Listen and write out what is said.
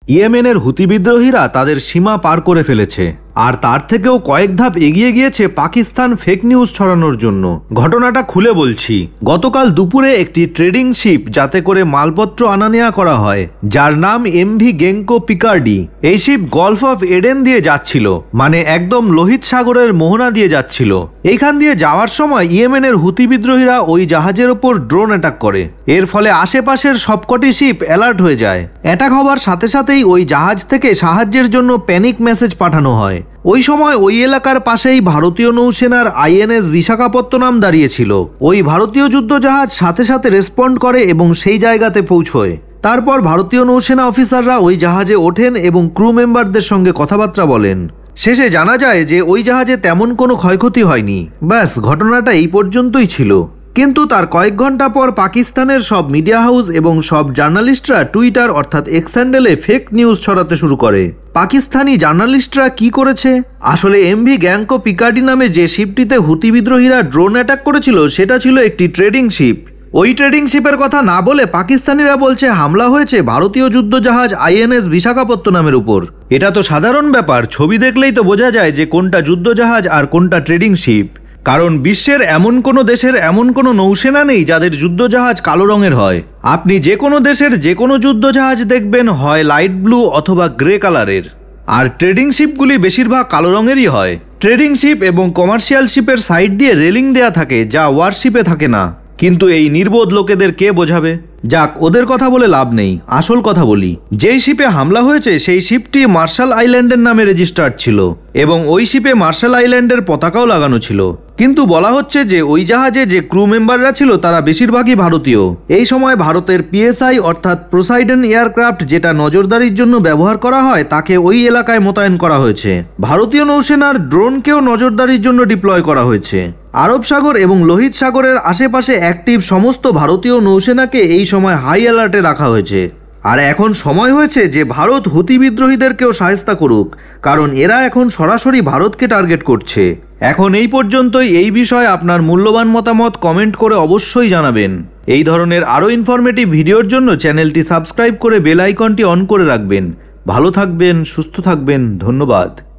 ইয়েমেনের হুতি বিদ্রোহীরা তাদের সীমা পার করে ফেলেছে, আর তার থেকেও কয়েক ধাপ এগিয়ে গিয়েছে পাকিস্তান ফেক নিউজ ছড়ানোর জন্য। ঘটনাটা খুলে বলছি। গতকাল দুপুরে একটি ট্রেডিং শিপ যাতে করে মালপত্র আনা নেওয়া করা হয়, যার নাম এমভি গেঙ্কো পিকার্ডি, এই শিপ গলফ অফ এডেন দিয়ে যাচ্ছিল, মানে একদম লোহিত সাগরের মোহনা দিয়ে যাচ্ছিল। এইখান দিয়ে যাওয়ার সময় ইয়েমেনের হুতি বিদ্রোহীরা ওই জাহাজের ওপর ড্রোন অ্যাটাক করে। এর ফলে আশেপাশের সবকটি শিপ অ্যালার্ট হয়ে যায়। অ্যাটাক হবার সাথে সাথেই ওই জাহাজ থেকে সাহায্যের জন্য প্যানিক মেসেজ পাঠানো হয়। ওই সময় ওই এলাকার পাশেই ভারতীয় নৌসেনার আইএনএস বিশাখাপত্তনম দাঁড়িয়েছিল। ওই ভারতীয় যুদ্ধজাহাজ সাথে সাথে রেসপন্ড করে এবং সেই জায়গাতে পৌঁছয়। তারপর ভারতীয় নৌসেনা অফিসাররা ওই জাহাজে ওঠেন এবং ক্রু মেম্বারদের সঙ্গে কথাবার্তা বলেন। শেষে জানা যায় যে ওই জাহাজে তেমন কোনো ক্ষয়ক্ষতি হয়নি। ব্যাস, ঘটনাটা এই পর্যন্তই ছিল। কিন্তু তার কয়েক ঘন্টা পর পাকিস্তানের সব মিডিয়া হাউস এবং সব জার্নালিস্টরা টুইটার অর্থাৎ এক্স হ্যান্ডেলে ফেক নিউজ ছড়াতে শুরু করে। পাকিস্তানি জার্নালিস্টরা কি করেছে? আসলে এমভি গ্যাঙ্কো পিকার্ডি নামে যে শিপটিতে হুতি বিদ্রোহীরা ড্রোন অ্যাটাক করেছিল সেটা ছিল একটি ট্রেডিং শিপ। ওই ট্রেডিং শিপের কথা না বলে পাকিস্তানিরা বলছে হামলা হয়েছে ভারতীয় যুদ্ধজাহাজ আইএনএস বিশাখাপত্তনমের উপর। এটা তো সাধারণ ব্যাপার, ছবি দেখলেই তো বোঝা যায় যে কোনটা যুদ্ধজাহাজ আর কোনটা ট্রেডিং শিপ। কারণ বিশ্বের এমন কোনো দেশের এমন কোনো নৌসেনা নেই যাদের যুদ্ধজাহাজ কালো রঙের হয়। আপনি যে কোনো দেশের যে কোনো যুদ্ধজাহাজ দেখবেন হয় লাইট ব্লু অথবা গ্রে কালারের, আর ট্রেডিং শিপগুলি বেশিরভাগ কালো রঙেরই হয়। ট্রেডিং শিপ এবং কমার্শিয়াল শিপের সাইড দিয়ে রেলিং দেয়া থাকে, যা ওয়ারশিপে থাকে না। কিন্তু এই নির্বোধ লোকেদের কে বোঝাবে? যাক, ওদের কথা বলে লাভ নেই, আসল কথা বলি। যেই শিপে হামলা হয়েছে সেই শিপটি মার্শাল আইল্যান্ডের নামে রেজিস্টার্ড ছিল এবং ওই শিপে মার্শাল আইল্যান্ডের পতাকাও লাগানো ছিল। কিন্তু বলা হচ্ছে যে ওই জাহাজে যে ক্রু মেম্বাররা ছিল তারা বেশিরভাগই ভারতীয়। এই সময় ভারতের পিএসআই অর্থাৎ পোসাইডন এয়ারক্রাফট, যেটা নজরদারির জন্য ব্যবহার করা হয়, তাকে ওই এলাকায় মোতায়েন করা হয়েছে। ভারতীয় নৌসেনার ড্রোনকেও নজরদারির জন্য ডিপ্লয় করা হয়েছে। আরব সাগর এবং লোহিত সাগরের আশেপাশে অ্যাক্টিভ সমস্ত ভারতীয় নৌসেনাকে এই সময় হাই অ্যালার্টে রাখা হয়েছে। আর এখন সময় হয়েছে যে ভারত হুতি বিদ্রোহীদেরকেও শায়েস্তা করুক, কারণ এরা এখন সরাসরি ভারতকে টার্গেট করছে। এখন এই পর্যন্তই। এই বিষয়ে আপনার মূল্যবান মতামত কমেন্ট করে অবশ্যই জানাবেন। এই ধরনের আরও ইনফরমেটিভ ভিডিওর জন্য চ্যানেলটি সাবস্ক্রাইব করে বেল আইকনটি অন করে রাখবেন। ভালো থাকবেন, সুস্থ থাকবেন, ধন্যবাদ।